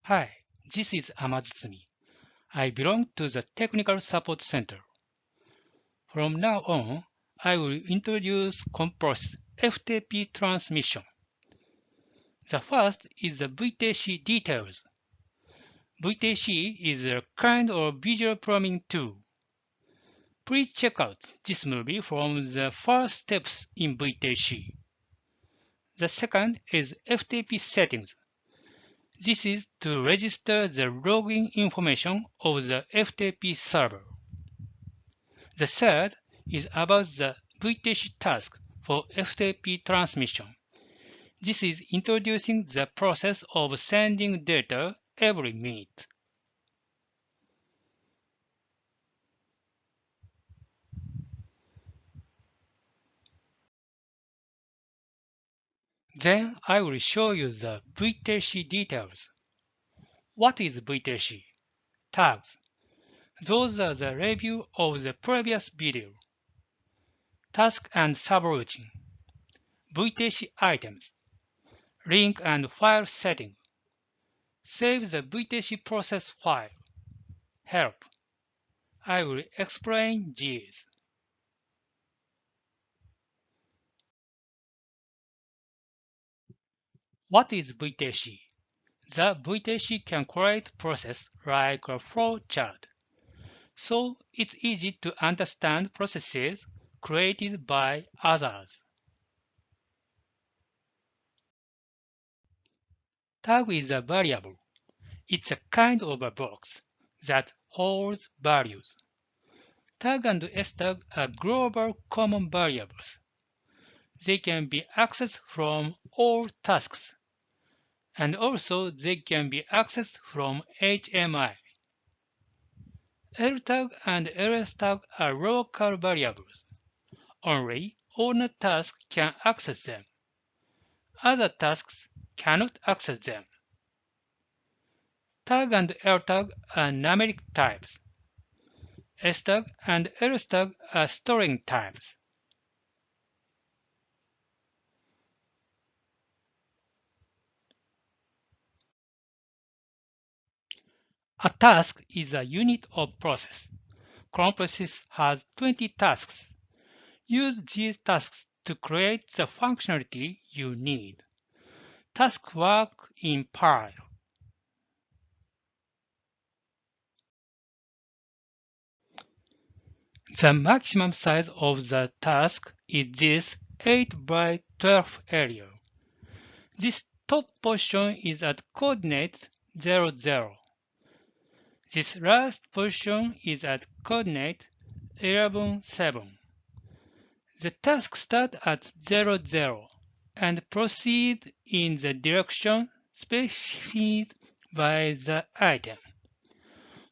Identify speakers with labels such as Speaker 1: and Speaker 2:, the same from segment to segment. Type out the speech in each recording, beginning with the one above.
Speaker 1: Hi, this is Amatsumi. I belong to the Technical Support Center. From now on, I will introduce CONPROSYS FTP transmission. The first is the VTC details. VTC is a kind of visual programming tool. Please check out this movie from the first steps in VTC. The second is FTP settings. This is to register the login information of the FTP server. The third is about the VTC task for FTP transmission. This is introducing the process of sending data every minute. Then I will show you the VTC details. What is VTC? Tags. Those are the review of the previous video. Task and subroutine. VTC items. Link and file setting. Save the VTC process file. Help. I will explain these. What is VTC? The VTC can create process like a flow chart. So it's easy to understand processes created by others. Tag is a variable. It's a kind of a box that holds values. Tag and stag are global common variables. They can be accessed from all tasks, and also they can be accessed from HMI. LTag and LSTag are local variables. Only owner tasks can access them. Other tasks cannot access them. Tag and LTag are numeric types. STag and LSTag are string types. A task is a unit of process. CONPROSYS has 20 tasks. Use these tasks to create the functionality you need. Tasks work in parallel. The maximum size of the task is this 8 by 12 area. This top position is at coordinate 0, 0. This last position is at coordinate 11, 7. The task starts at 0, 0 and proceed in the direction specified by the item.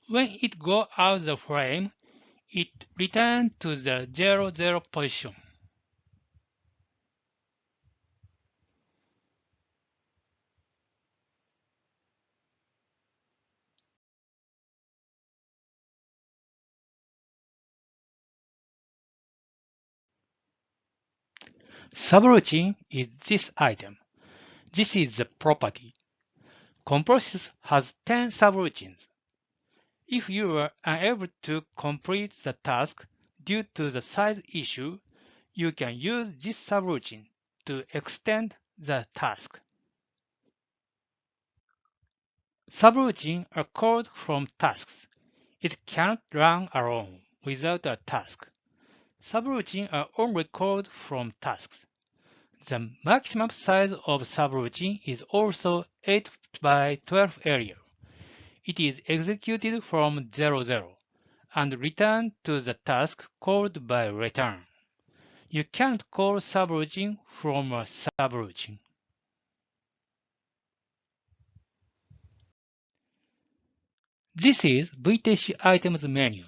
Speaker 1: When it goes out the frame, it returns to the 0, 0 position. Subroutine is this item. This is the property. CONPROSYS has 10 subroutines. If you are unable to complete the task due to the size issue, you can use this subroutine to extend the task. Subroutines are called from tasks. It cannot run alone without a task. Subroutines are only called from tasks. The maximum size of subroutine is also 8 by 12 area. It is executed from 0, 0 and returned to the task called by return. You can't call subroutine from a subroutine. This is VTC items menu.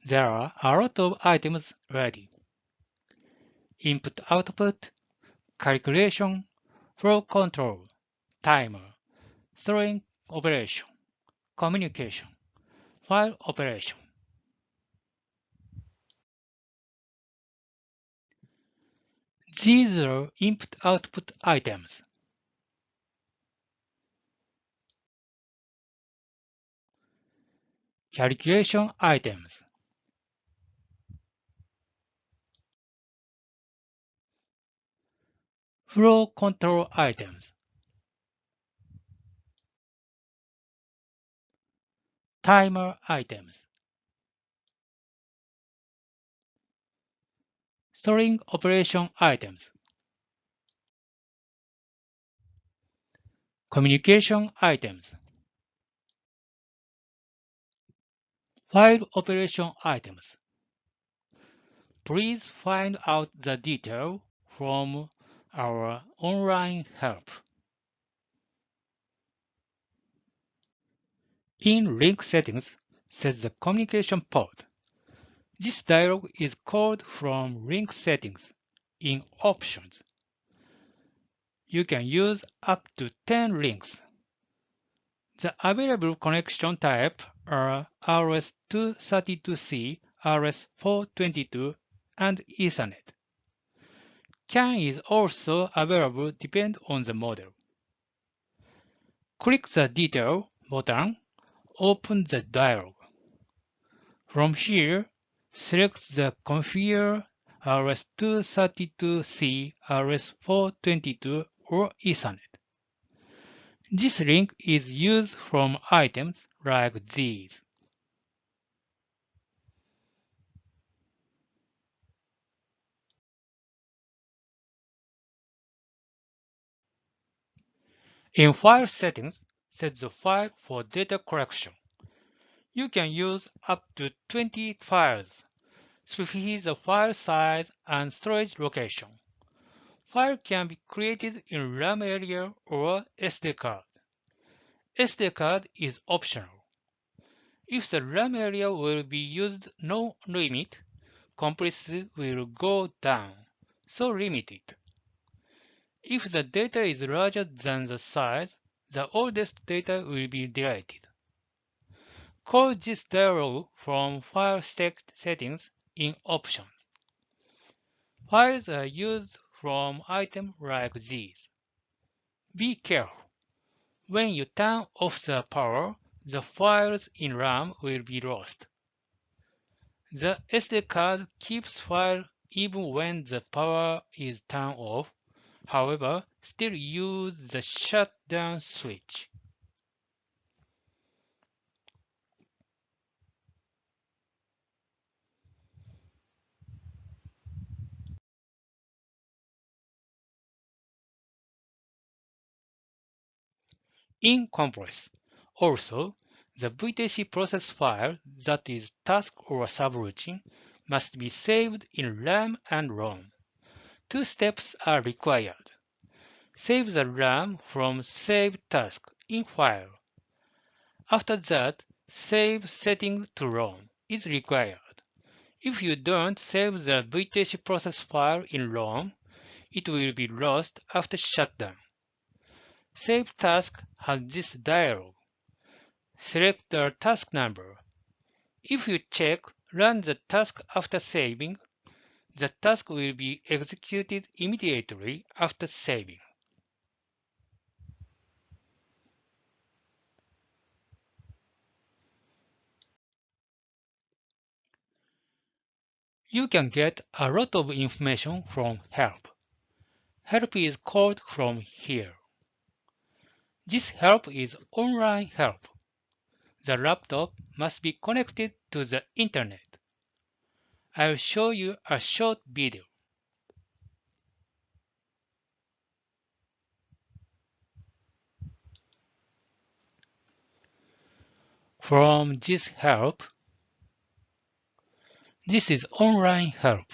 Speaker 1: There are a lot of items ready. Input-output, calculation, flow control, timer, string operation, communication, file operation. These are input-output items. calculation items, flow control items, timer items, string operation items, communication items, file operation items. Please find out the detail from our online help. In link settings, set the communication port. This dialog is called from link settings. In options, you can use up to 10 links. The available connection type are RS-232C, RS-422, and Ethernet. CAN is also available depending on the model. Click the Detail button, open the dialog. From here, select the Configure RS-232C, RS-422, or Ethernet. This link is used from items like these. In File Settings, set the file for data collection. You can use up to 20 files. Specify the file size and storage location. File can be created in RAM area or SD card. SD card is optional. If the RAM area will be used no limit, compressors will go down, so limit it. If the data is larger than the size, the oldest data will be deleted. Call this dialog from File Settings in Options. Files are used from items like these. Be careful. When you turn off the power, the files in RAM will be lost. The SD card keeps files even when the power is turned off. However, still use the shutdown switch. In CONPROSYS, also, the VTC process file that is task or subroutine must be saved in RAM and ROM. Two steps are required. Save the RAM from Save Task in File. After that, Save Setting to ROM is required. If you don't save the VTC process file in ROM, it will be lost after shutdown. Save Task has this dialog. Select the task number. If you check Run the task after saving, the task will be executed immediately after saving. You can get a lot of information from help. Help is called from here. This help is online help. The laptop must be connected to the internet. I'll show you a short video. From this help, this is online help.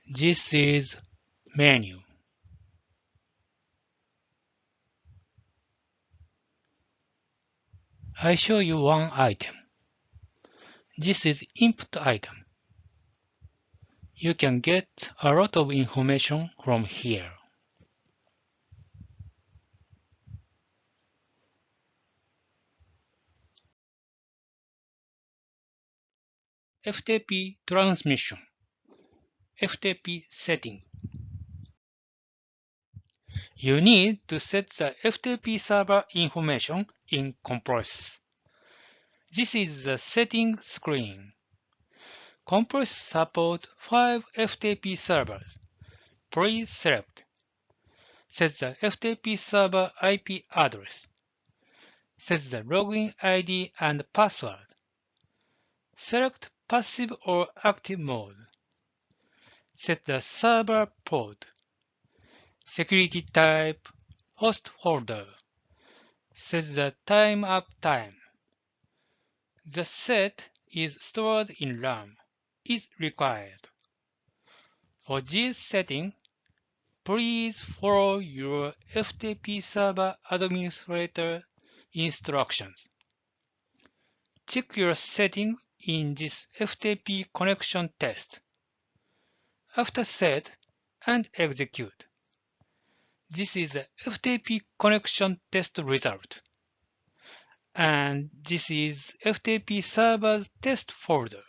Speaker 1: This is menu. I show you one item. This is input item. You can get a lot of information from here. FTP transmission. FTP setting. You need to set the FTP server information in CONPROSYS. This is the setting screen. CONPROSYS supports 5 FTP servers. Please select. Set the FTP server IP address. Set the login ID and password. Select passive or active mode. Set the server port. Security type, host folder. Set the timeout time. The set is stored in RAM. Is required. For this setting, please follow your FTP server administrator instructions. Check your setting in this FTP connection test. After set and execute. This is the FTP connection test result. And this is FTP server's test folder.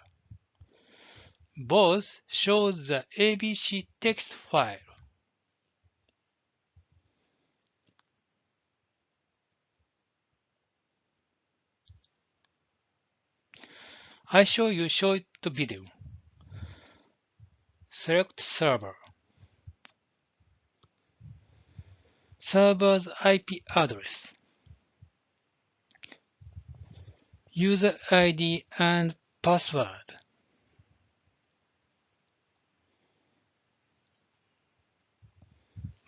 Speaker 1: Both show the ABC text file. I show you short video. Select server. Server's IP address. User ID and password.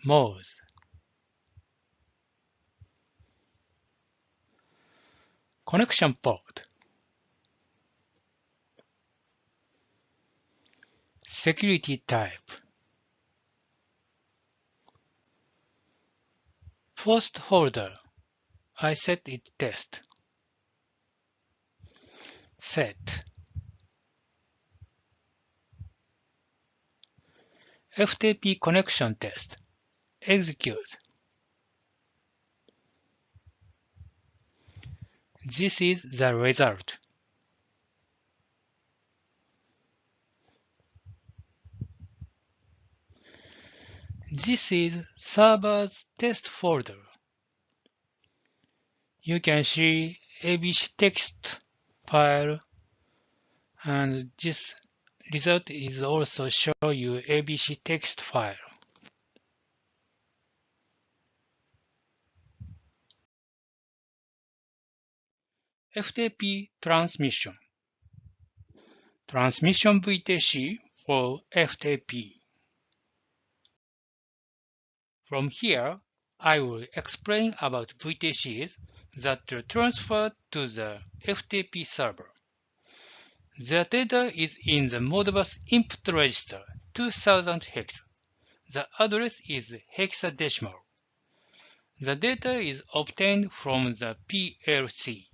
Speaker 1: Mode. Connection port. Security type. Host folder. I set it test. Set. FTP connection test. Execute. This is the result. This is server's test folder. You can see ABC text file, and this result is also show you ABC text file. FTP transmission. Transmission VTC for FTP. From here, I will explain about VTCs that are transferred to the FTP server. The data is in the Modbus input register 2000 hex. The address is hexadecimal. The data is obtained from the PLC.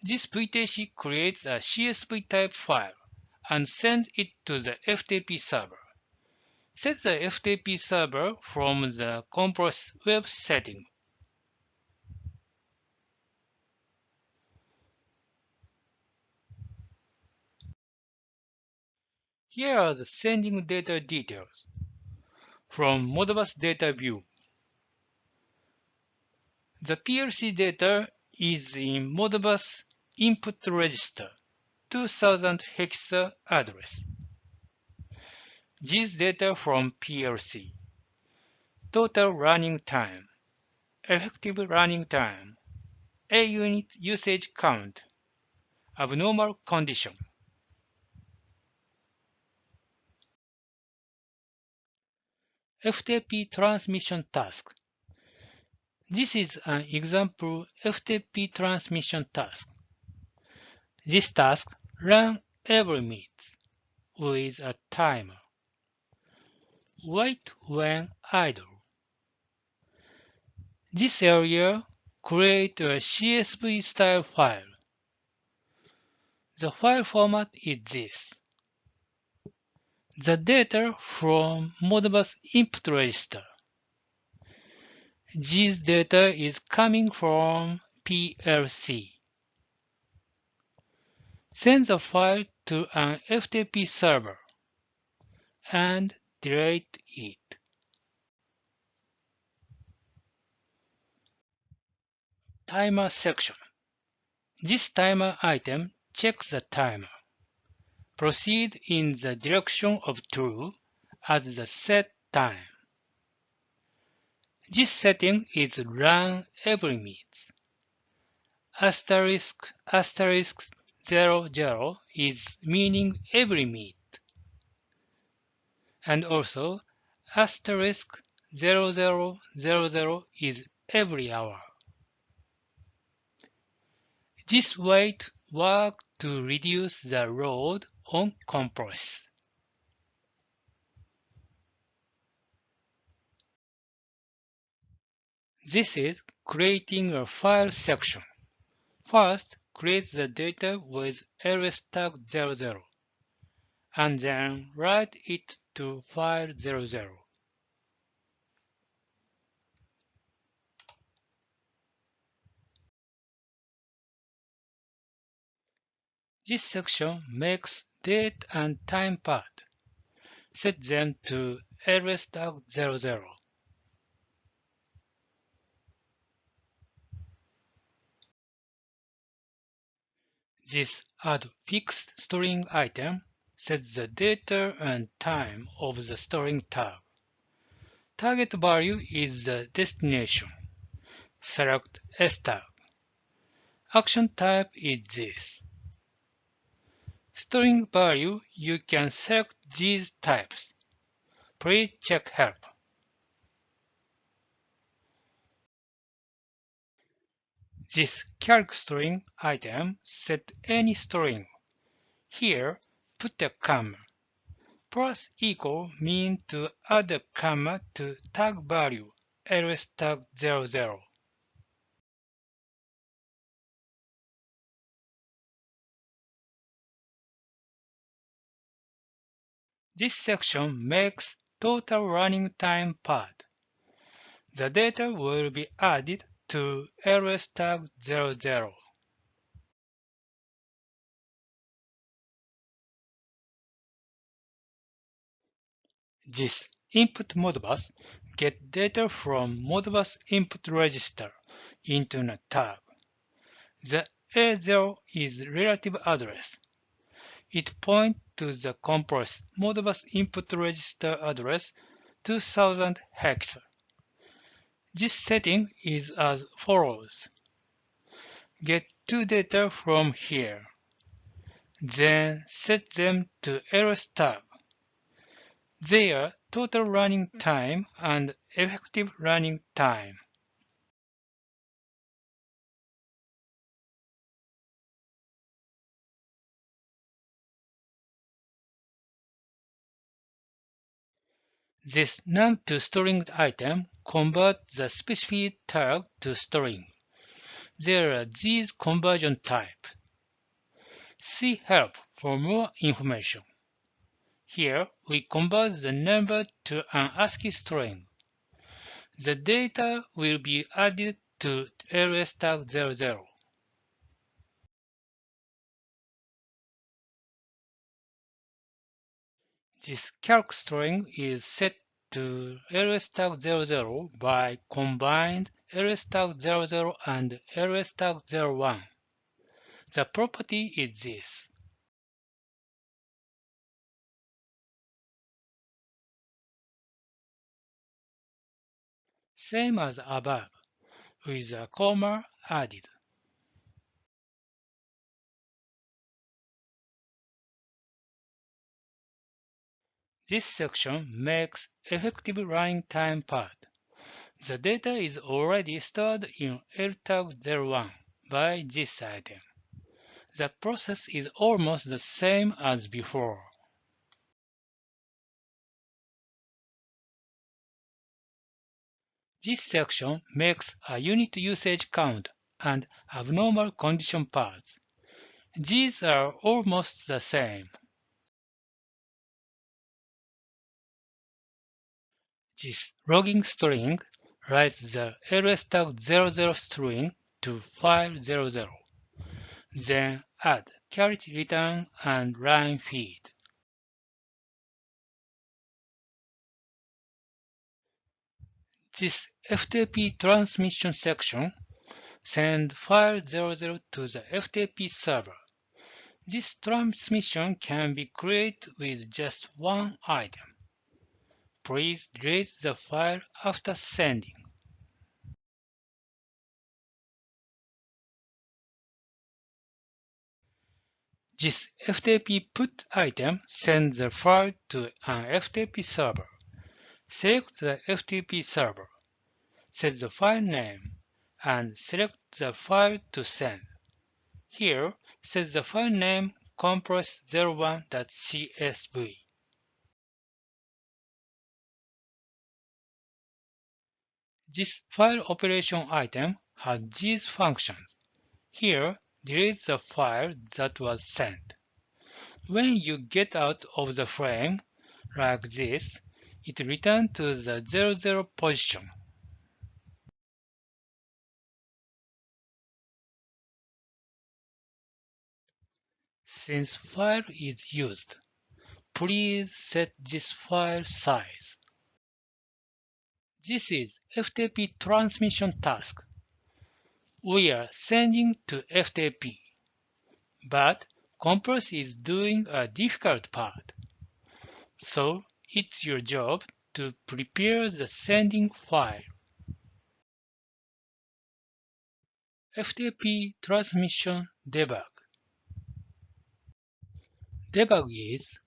Speaker 1: This VTC creates a CSV type file and sends it to the FTP server. Set the FTP server from the CONPROSYS web setting. Here are the sending data details from Modbus data view. The PLC data is in Modbus input register 2000 hex address. This data from PLC. Total running time, effective running time, A unit usage count, abnormal condition. FTP transmission task. This is an example FTP transmission task. This task runs every minute with a timer. Wait when idle. This area creates a CSV style file. The file format is this. The data from Modbus input register. This data is coming from PLC. Send the file to an FTP server and delete it. timer section. This timer item checks the timer. Proceed in the direction of true at the set time. This setting is run every minute. Asterisk 00 is meaning every minute. And also asterisk 0000 is every hour. This weight works to reduce the load on CONPROSYS. This is creating a file section. First, create the data with ls tag 00, and then write it to file 00. This section makes date and time path. Set them to ls tag 00. This add fixed string item sets the data and time of the string tag. Target value is the destination. Select S tag. Action type is this. String value, you can select these types. Please check help. This calc string item set any string. Here, put a comma. Plus equal means to add a comma to tag value ls tag 00. This section makes total running time path. The data will be added to ls tag 00. This input Modbus gets data from Modbus input register into a tag. The A0 is relative address. It points to the CONPROSYS Modbus input register address 2000 hex. This setting is as follows. Get two data from here. Then set them to ls tag. Their total running time and effective running time. This num to string item converts the specified tag to string. There are these conversion types. See help for more information. Here we convert the number to an ASCII string. The data will be added to ls tag 00. This calc string is set to ls tag 00 by combined ls tag 00 and ls tag 01. The property is this. Same as above, with a comma added. This section makes effective running time path. The data is already stored in LTAG01 by this item. The process is almost the same as before. This section makes a unit usage count and abnormal condition paths. These are almost the same. This logging string writes the ls tag 00 string to file 00. Then add caret return and line feed. This FTP transmission section send file 00 to the FTP server. This transmission can be created with just one item. Please delete the file after sending. This FTP put item sends the file to an FTP server. Select the FTP server, set the file name, and select the file to send. Here, set the file name comprosys01.csv. This file operation item has these functions. Here, delete the file that was sent. When you get out of the frame, like this, it returns to the 00 position. Since file is used, please set this file size. This is FTP transmission task. We are sending to FTP, but CONPROSYS is doing a difficult part. So it's your job to prepare the sending file. FTP transmission debug. Debug is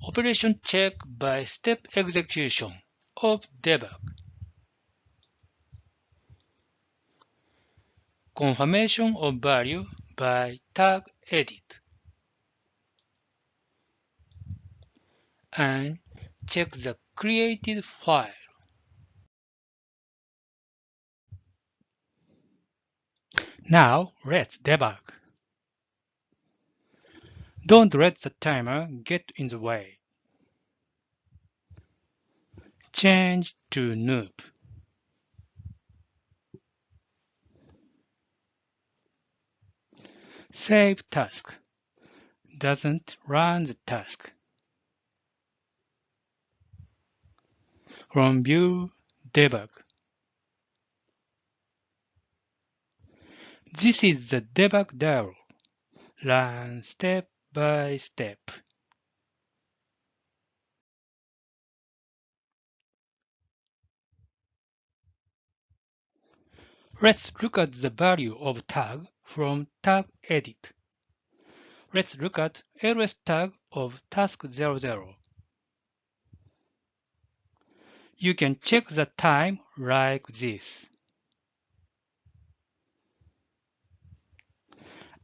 Speaker 1: operation check by step execution of debug. Confirmation of value by tag edit. And check the created file. Now let's debug. Don't let the timer get in the way. Change to noob. Save task. Doesn't run the task. From View, Debug. This is the debug dialog. Run step by step. Let's look at the value of tag from tag edit. Let's look at ls tag of task 00. You can check the time like this.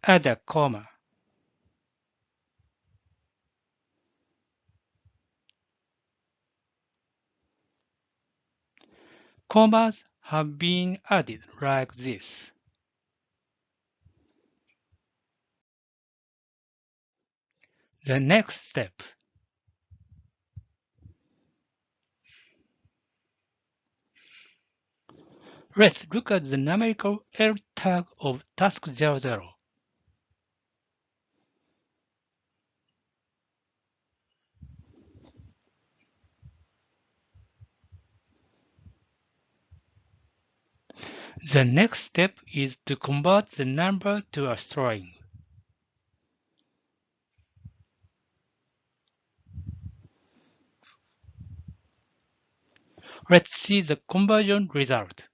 Speaker 1: Add a comma. Commas have been added like this. The next step. Let's look at the numerical L tag of task 00. The next step is to convert the number to a string. Let's see the conversion result.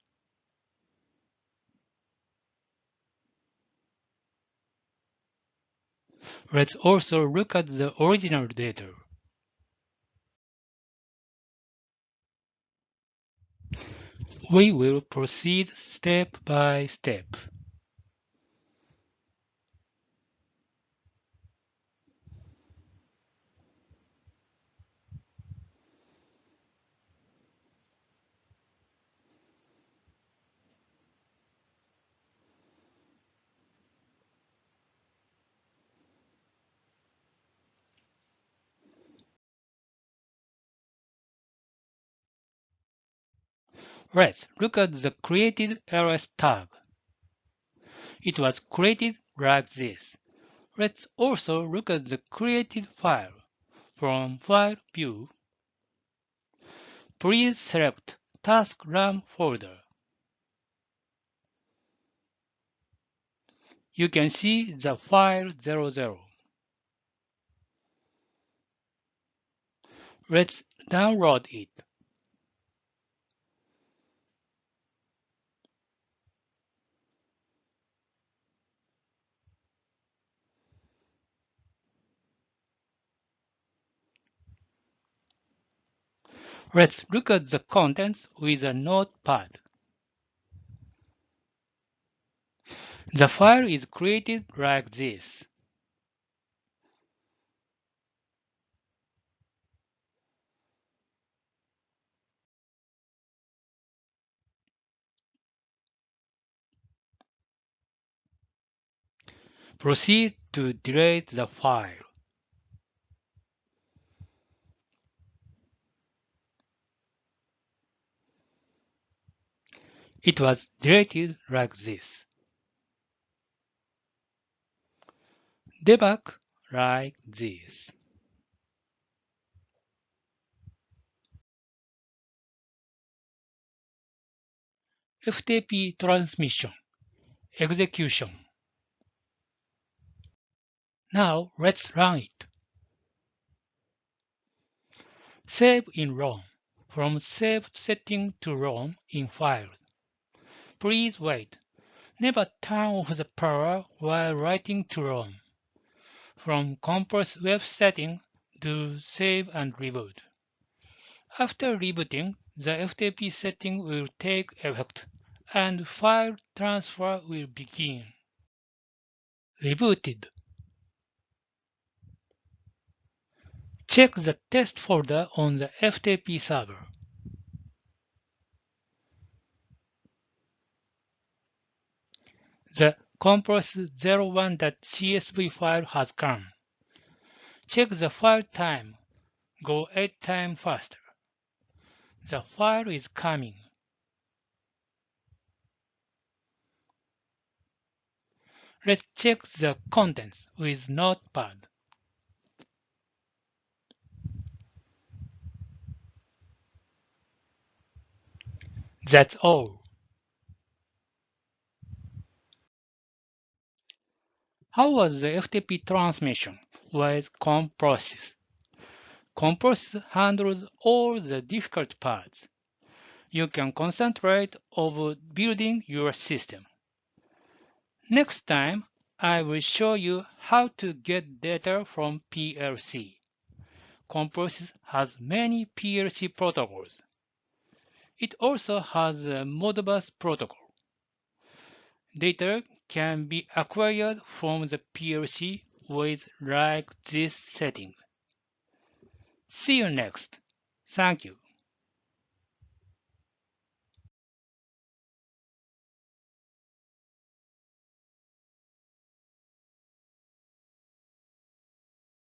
Speaker 1: Let's also look at the original data. We will proceed step by step. Let's look at the created ls tag. It was created like this. Let's also look at the created file. From File View, please select Task RAM folder. You can see the file 00. Let's download it. Let's look at the contents with a notepad. The file is created like this. Proceed to delete the file. It was deleted like this. Debug like this. FTP transmission execution. Now let's run it. Save in ROM. From Save Setting to ROM in Files. Please wait. Never turn off the power while writing to ROM. From CONPROSYS Web Setting, do Save and Reboot. After rebooting, the FTP setting will take effect and file transfer will begin. Rebooted. Check the test folder on the FTP server. The CONPROSYS01.csv file has come. Check the file time. Go 8 times faster. The file is coming. Let's check the contents with Notepad. That's all. How was the FTP transmission with CONPROSYS? CONPROSYS handles all the difficult parts. You can concentrate on building your system. Next time, I will show you how to get data from PLC. CONPROSYS has many PLC protocols. It also has a Modbus protocol. Data can be acquired from the PLC with like this setting. See you next. Thank you.